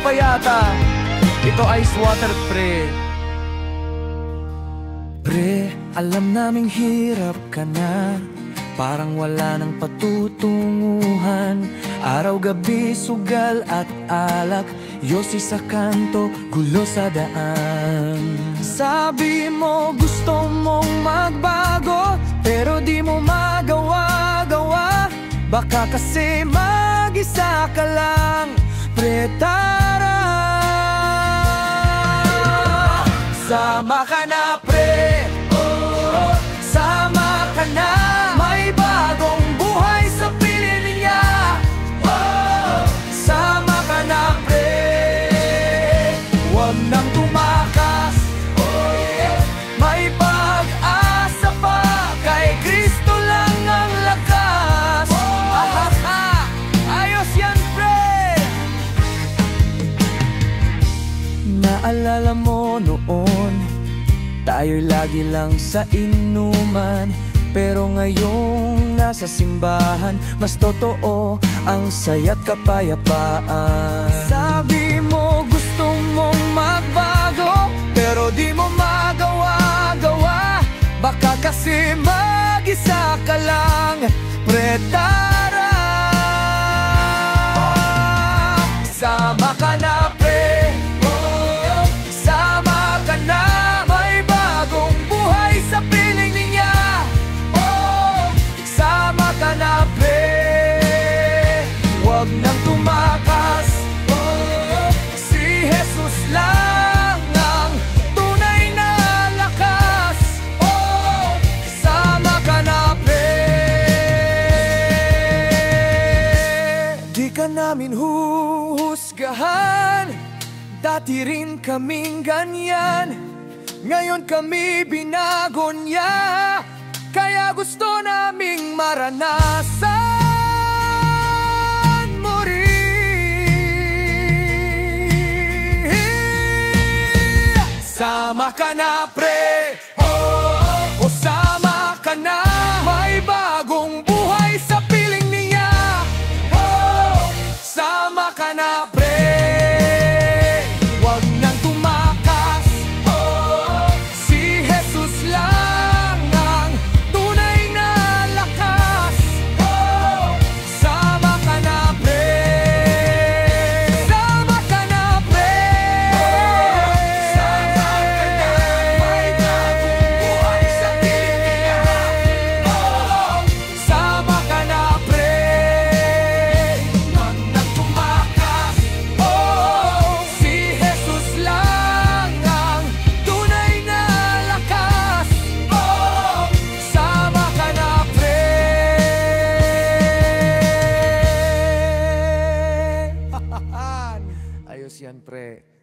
payata. Ito ice water, pre. Pre, alam naming hirap ka na, parang wala nang patutunguhan. Araw-gabi, sugal at alak, yosi sa kanto, gulo sa daan. Sabi mo gusto mong magbago, pero di mo magawa-gawa. Baka kasi mag-isa ka lang, pre, tara. Sama ka na, pre, oh, sama ka na. May bagong buhay sa piling niya, oh, sama ka na, pre. Huwag nang tumakas, oh, may pag-asa pa. Kay Kristo lang ang lakas, oh, ahaha, ayos yan, pre. Naalala mo noon, tayo'y lagi lang sa inuman, pero ngayong nasa simbahan, mas totoo ang saya't kapayapaan. Sabi mo gusto mong magbago, pero di mo magawa-gawa. Baka kasi mag-isa ka lang, pre, tara. Sama ka na, pre, oh, sama ka na. May bagong buhay sa piling niya, oh, sama ka na, pre. Huwag nang tumakas, oh, si Jesus lang ang tunay na lakas, oh, sama ka na, pre. Di ka namin huhusgahan, dati rin kaming ganyan. Ngayon kami binago niya, kaya gusto naming maranasan mo rin. Sama ka na, pre, oh, sama ka na. May bagong buhay sa piling niya, oh, sama ka na, pre. Huwag nang tumakas, oh, si Jesus lang ang tunay na lakas, oh, sama ka na, pre. Sama ka na, pre, sama ka na. May bagong buhay sa piling niya, oh, sama ka na, pre. Huwag nang tumakas, oh, si Jesus lang ang tunay na lakas, oh, sama ka na, pre. Ayos yan, pre.